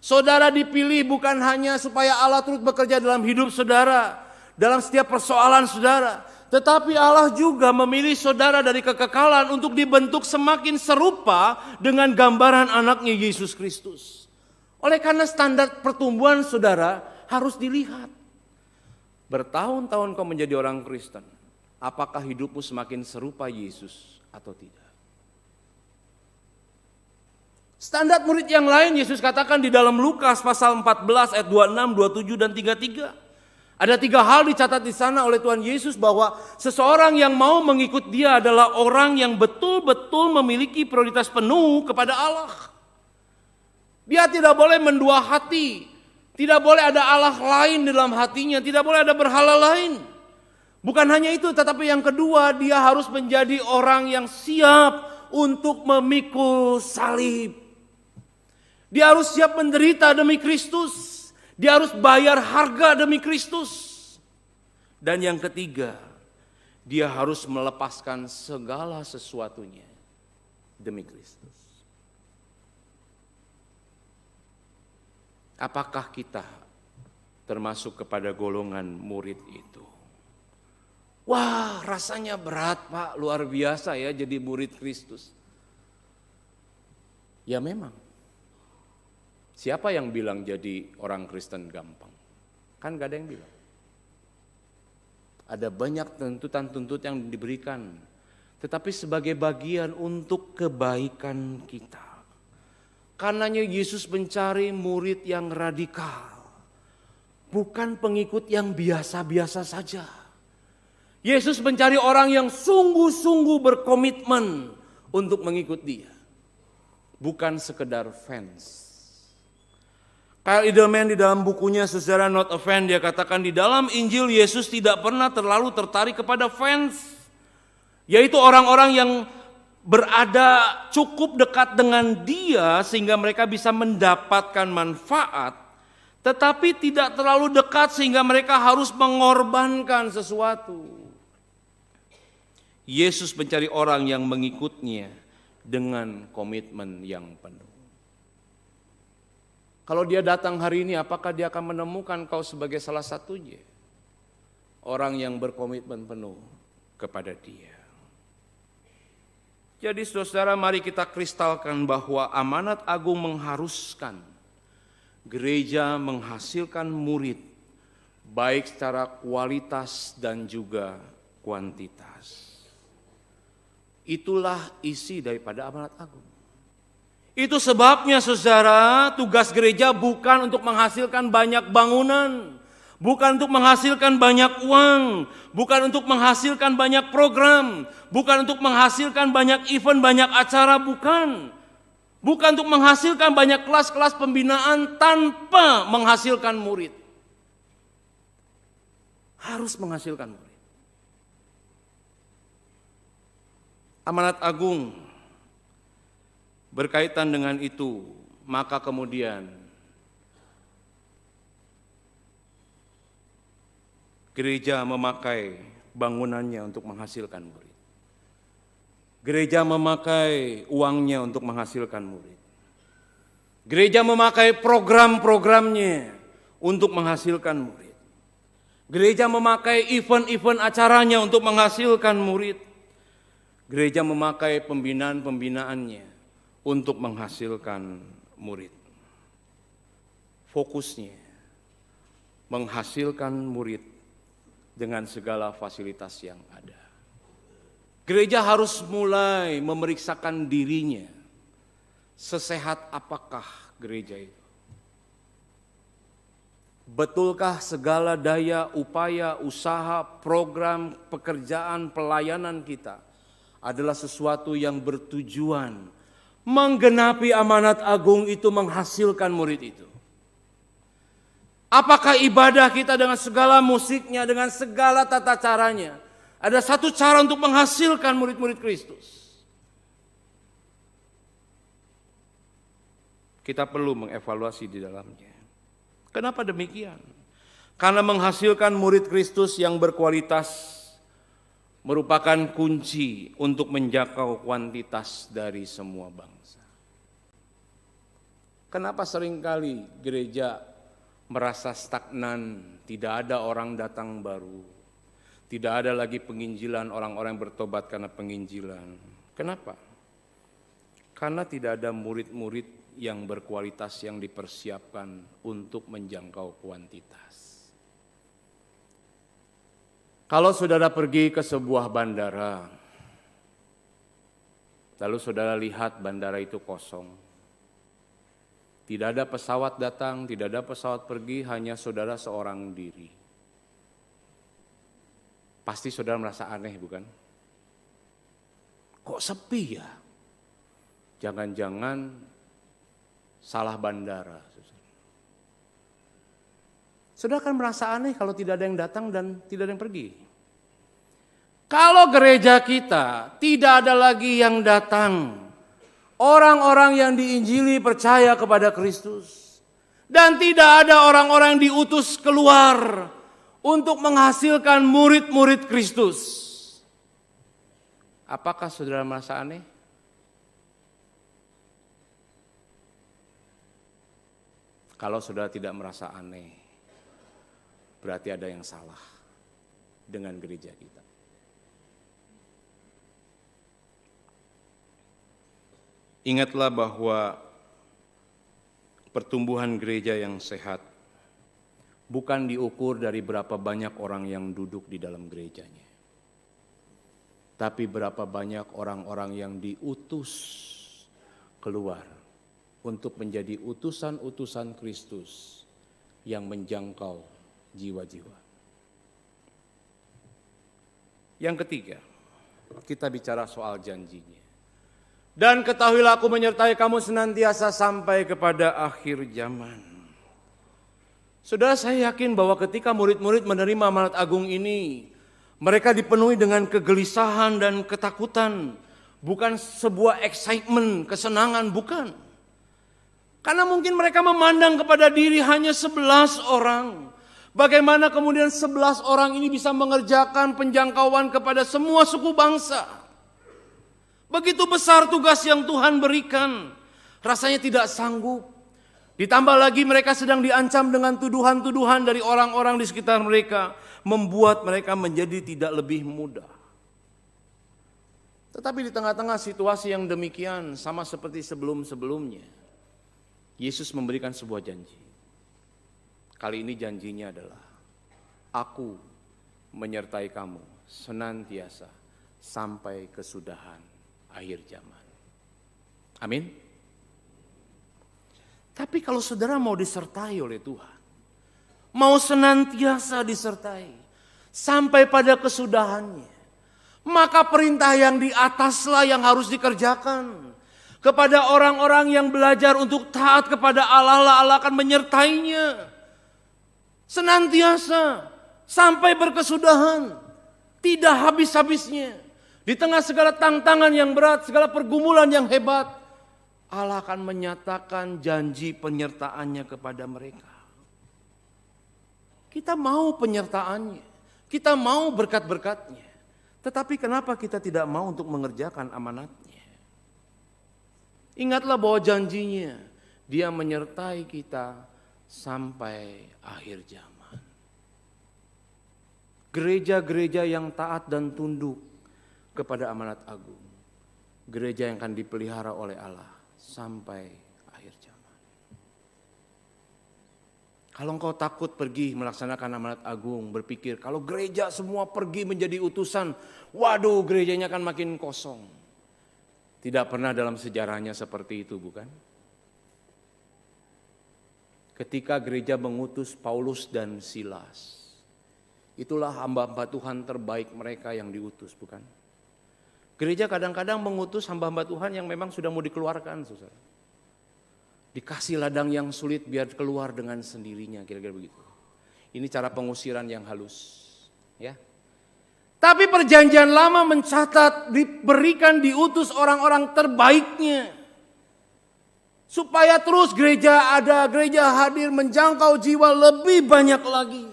Saudara dipilih bukan hanya supaya Allah turut bekerja dalam hidup saudara, dalam setiap persoalan saudara. Tetapi Allah juga memilih saudara dari kekekalan untuk dibentuk semakin serupa dengan gambaran anaknya Yesus Kristus. Oleh karena standar pertumbuhan saudara harus dilihat. Bertahun-tahun kau menjadi orang Kristen, apakah hidupmu semakin serupa Yesus atau tidak? Standar murid yang lain Yesus katakan di dalam Lukas pasal 14 ayat 26, 27 dan 33. Ada 3 hal dicatat di sana oleh Tuhan Yesus bahwa seseorang yang mau mengikut dia adalah orang yang betul-betul memiliki prioritas penuh kepada Allah. Dia tidak boleh mendua hati, tidak boleh ada Allah lain dalam hatinya, tidak boleh ada berhala lain. Bukan hanya itu, tetapi yang kedua dia harus menjadi orang yang siap untuk memikul salib. Dia harus siap menderita demi Kristus. Dia harus bayar harga demi Kristus. Dan yang ketiga, dia harus melepaskan segala sesuatunya demi Kristus. Apakah kita termasuk kepada golongan murid itu? Wah, rasanya berat, Pak, luar biasa ya jadi murid Kristus. Ya memang. Siapa yang bilang jadi orang Kristen gampang? Kan gak ada yang bilang. Ada banyak tuntutan-tuntutan yang diberikan. Tetapi sebagai bagian untuk kebaikan kita. Karenanya Yesus mencari murid yang radikal, bukan pengikut yang biasa-biasa saja. Yesus mencari orang yang sungguh-sungguh berkomitmen untuk mengikut Dia, bukan sekedar fans. Kyle Idleman di dalam bukunya Saudara Not a Fan, dia katakan di dalam Injil Yesus tidak pernah terlalu tertarik kepada fans, yaitu orang-orang yang berada cukup dekat dengan Dia sehingga mereka bisa mendapatkan manfaat, tetapi tidak terlalu dekat sehingga mereka harus mengorbankan sesuatu. Yesus mencari orang yang mengikutnya dengan komitmen yang penuh. Kalau Dia datang hari ini, apakah Dia akan menemukan kau sebagai salah satunya? Orang yang berkomitmen penuh kepada Dia. Jadi saudara, mari kita kristalkan bahwa amanat agung mengharuskan gereja menghasilkan murid, baik secara kualitas dan juga kuantitas. Itulah isi daripada amanat agung. Itu sebabnya saudara, tugas gereja bukan untuk menghasilkan banyak bangunan, bukan untuk menghasilkan banyak uang, bukan untuk menghasilkan banyak program, bukan untuk menghasilkan banyak event, banyak acara, bukan. Bukan untuk menghasilkan banyak kelas-kelas pembinaan tanpa menghasilkan murid. Harus menghasilkan murid. Amanat agung berkaitan dengan itu, maka kemudian gereja memakai bangunannya untuk menghasilkan murid. Gereja memakai uangnya untuk menghasilkan murid. Gereja memakai program-programnya untuk menghasilkan murid. Gereja memakai event-event acaranya untuk menghasilkan murid. Gereja memakai pembinaan-pembinaannya untuk menghasilkan murid. Fokusnya menghasilkan murid dengan segala fasilitas yang ada. Gereja harus mulai memeriksakan dirinya. Sesehat apakah gereja itu? Betulkah segala daya, upaya, usaha, program, pekerjaan, pelayanan kita adalah sesuatu yang bertujuan menggenapi amanat agung itu, menghasilkan murid itu? Apakah ibadah kita dengan segala musiknya, dengan segala tata caranya, ada satu cara untuk menghasilkan murid-murid Kristus? Kita perlu mengevaluasi di dalamnya. Kenapa demikian? Karena menghasilkan murid Kristus yang berkualitas merupakan kunci untuk menjangkau kuantitas dari semua bangsa. Kenapa seringkali gereja merasa stagnan, tidak ada orang datang baru, tidak ada lagi penginjilan, orang-orang yang bertobat karena penginjilan. Kenapa? Karena tidak ada murid-murid yang berkualitas yang dipersiapkan untuk menjangkau kuantitas. Kalau saudara pergi ke sebuah bandara, lalu saudara lihat bandara itu kosong, tidak ada pesawat datang, tidak ada pesawat pergi, hanya saudara seorang diri. Pasti saudara merasa aneh, bukan? Kok sepi ya? Jangan-jangan salah bandara. Saudara akan merasa aneh kalau tidak ada yang datang dan tidak ada yang pergi. Kalau gereja kita tidak ada lagi yang datang, orang-orang yang diinjili percaya kepada Kristus, dan tidak ada orang-orang yang diutus keluar untuk menghasilkan murid-murid Kristus, apakah saudara merasa aneh? Kalau saudara tidak merasa aneh, berarti ada yang salah dengan gereja kita. Ingatlah bahwa pertumbuhan gereja yang sehat bukan diukur dari berapa banyak orang yang duduk di dalam gerejanya, tapi berapa banyak orang-orang yang diutus keluar untuk menjadi utusan-utusan Kristus yang menjangkau jiwa-jiwa. Yang ketiga, kita bicara soal janjinya. Dan ketahuilah aku menyertai kamu senantiasa sampai kepada akhir zaman. Saudara, saya yakin bahwa ketika murid-murid menerima amanat agung ini, mereka dipenuhi dengan kegelisahan dan ketakutan. Bukan sebuah excitement, kesenangan, bukan. Karena mungkin mereka memandang kepada diri hanya 11 orang. Bagaimana kemudian 11 orang ini bisa mengerjakan penjangkauan kepada semua suku bangsa? Begitu besar tugas yang Tuhan berikan, rasanya tidak sanggup. Ditambah lagi mereka sedang diancam dengan tuduhan-tuduhan dari orang-orang di sekitar mereka, membuat mereka menjadi tidak lebih mudah. Tetapi di tengah-tengah situasi yang demikian, sama seperti sebelum-sebelumnya, Yesus memberikan sebuah janji. Kali ini janjinya adalah, aku menyertai kamu senantiasa sampai kesudahan akhir zaman. Amin. Tapi kalau saudara mau disertai oleh Tuhan, mau senantiasa disertai sampai pada kesudahannya, maka perintah yang di ataslah yang harus dikerjakan. Kepada orang-orang yang belajar untuk taat kepada Allah, Allah akan menyertainya senantiasa sampai berkesudahan, tidak habis-habisnya. Di tengah segala tantangan yang berat, segala pergumulan yang hebat, Allah akan menyatakan janji penyertaannya kepada mereka. Kita mau penyertaannya, kita mau berkat-berkatnya. Tetapi kenapa kita tidak mau untuk mengerjakan amanatnya? Ingatlah bahwa janjinya, Dia menyertai kita sampai akhir zaman. Gereja-gereja yang taat dan tunduk kepada amanat agung, gereja yang akan dipelihara oleh Allah sampai akhir zaman. Kalau engkau takut pergi melaksanakan amanat agung, berpikir kalau gereja semua pergi menjadi utusan, waduh gerejanya akan makin kosong. Tidak pernah dalam sejarahnya seperti itu, bukan? Ketika gereja mengutus Paulus dan Silas, itulah hamba-hamba Tuhan terbaik mereka yang diutus, bukan? Gereja kadang-kadang mengutus hamba-hamba Tuhan yang memang sudah mau dikeluarkan, saudara. Dikasih ladang yang sulit biar keluar dengan sendirinya, kira-kira begitu. Ini cara pengusiran yang halus, ya. Tapi perjanjian lama mencatat diberikan diutus orang-orang terbaiknya. Supaya terus gereja ada, gereja hadir menjangkau jiwa lebih banyak lagi.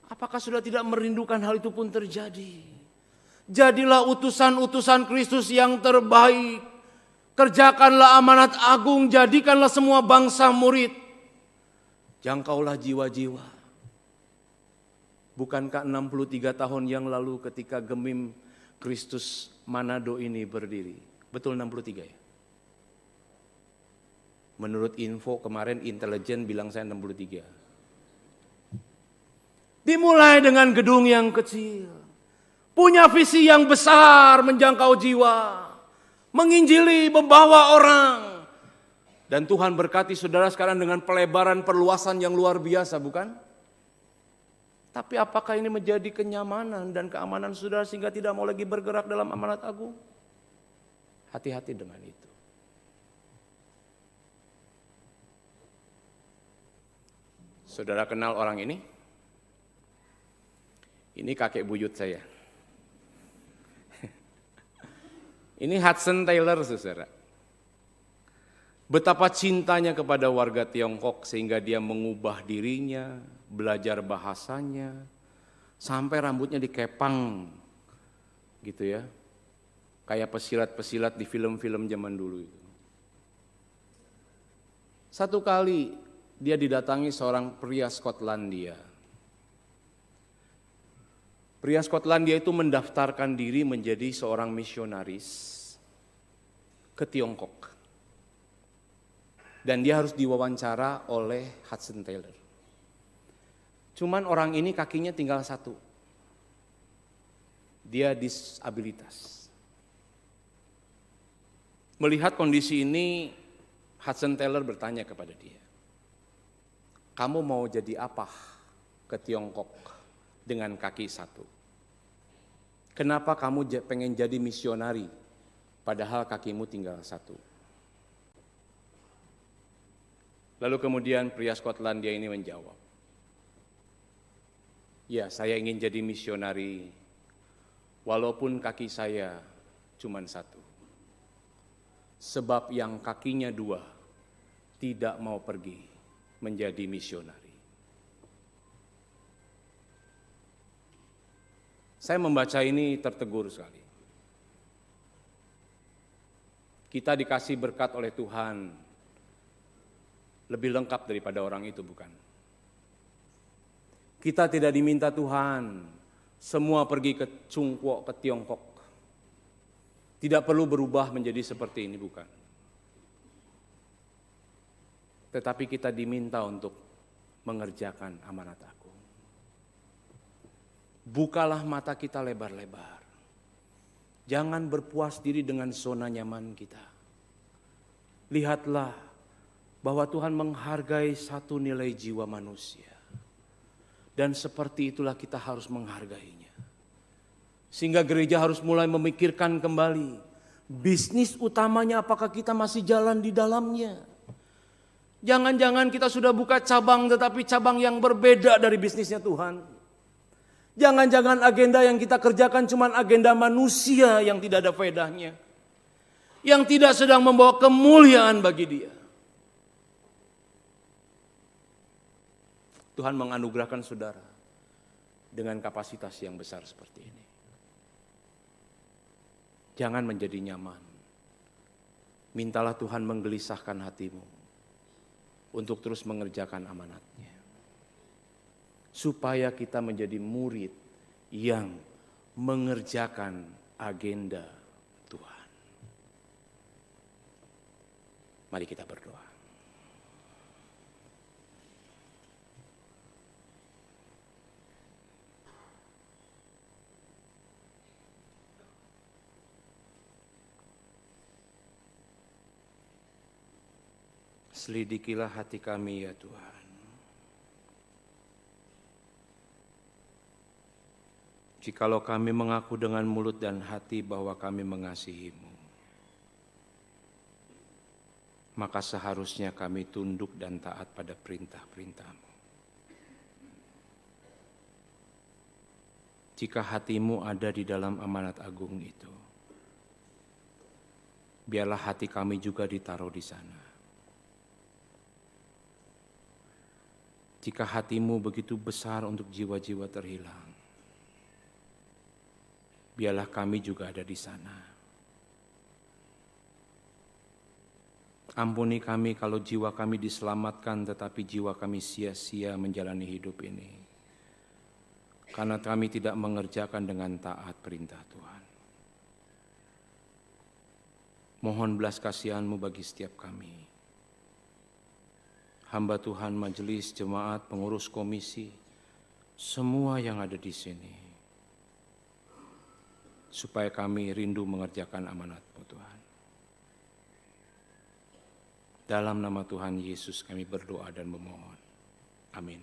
Apakah sudah tidak merindukan hal itu pun terjadi? Jadilah utusan-utusan Kristus yang terbaik. Kerjakanlah amanat agung, jadikanlah semua bangsa murid. Jangkaulah jiwa-jiwa. Bukankah 63 tahun yang lalu ketika Gemim Kristus Manado ini berdiri? Betul 63 ya? Menurut info kemarin intelijen bilang saya 63. Dimulai dengan gedung yang kecil. Punya visi yang besar menjangkau jiwa. Menginjili, membawa orang. Dan Tuhan berkati saudara sekarang dengan pelebaran perluasan yang luar biasa, bukan? Tapi apakah ini menjadi kenyamanan dan keamanan saudara sehingga tidak mau lagi bergerak dalam amanat agung? Hati-hati dengan itu. Saudara kenal orang ini? Ini kakek buyut saya. Ini Hudson Taylor, saudara. Betapa cintanya kepada warga Tiongkok sehingga dia mengubah dirinya, belajar bahasanya, sampai rambutnya dikepang, gitu ya. Kayak pesilat-pesilat di film-film zaman dulu itu. Satu kali dia didatangi seorang pria Skotlandia. Pria Skotlandia itu mendaftarkan diri menjadi seorang misionaris ke Tiongkok. Dan dia harus diwawancara oleh Hudson Taylor. Cuman orang ini kakinya tinggal satu. Dia disabilitas. Melihat kondisi ini, Hudson Taylor bertanya kepada dia, kamu mau jadi apa ke Tiongkok dengan kaki satu? Kenapa kamu pengen jadi misionari padahal kakimu tinggal satu? Lalu kemudian pria Skotlandia ini menjawab, ya, saya ingin jadi misionari walaupun kaki saya cuma satu. Sebab yang kakinya dua tidak mau pergi menjadi misionari. Saya membaca ini tertegur sekali. Kita dikasih berkat oleh Tuhan lebih lengkap daripada orang itu, bukan? Kita tidak diminta Tuhan semua pergi ke Cungkuok, ke Tiongkok. Tidak perlu berubah menjadi seperti ini, bukan? Tetapi kita diminta untuk mengerjakan amanat agung. Bukalah mata kita lebar-lebar. Jangan berpuas diri dengan zona nyaman kita. Lihatlah bahwa Tuhan menghargai satu nilai jiwa manusia. Dan seperti itulah kita harus menghargainya. Sehingga gereja harus mulai memikirkan kembali, bisnis utamanya apakah kita masih jalan di dalamnya? Jangan-jangan kita sudah buka cabang tetapi cabang yang berbeda dari bisnisnya Tuhan. Jangan-jangan agenda yang kita kerjakan cuma agenda manusia yang tidak ada faedahnya. Yang tidak sedang membawa kemuliaan bagi Dia. Tuhan menganugerahkan saudara dengan kapasitas yang besar seperti ini. Jangan menjadi nyaman. Mintalah Tuhan menggelisahkan hatimu untuk terus mengerjakan amanatnya. Supaya kita menjadi murid yang mengerjakan agenda Tuhan. Mari kita berdoa. Selidikilah hati kami ya Tuhan. Jikalau kami mengaku dengan mulut dan hati bahwa kami mengasihi-Mu, maka seharusnya kami tunduk dan taat pada perintah-perintah-Mu. Jika hati-Mu ada di dalam amanat agung itu, biarlah hati kami juga ditaruh di sana. Jika hati-Mu begitu besar untuk jiwa-jiwa terhilang, biarlah kami juga ada di sana. Ampuni kami kalau jiwa kami diselamatkan tetapi jiwa kami sia-sia menjalani hidup ini. Karena kami tidak mengerjakan dengan taat perintah Tuhan. Mohon belas kasihan-Mu bagi setiap kami. Hamba Tuhan, majelis, jemaat, pengurus komisi, semua yang ada di sini. Supaya kami rindu mengerjakan amanat-Mu Tuhan. Dalam nama Tuhan Yesus kami berdoa dan memohon. Amin.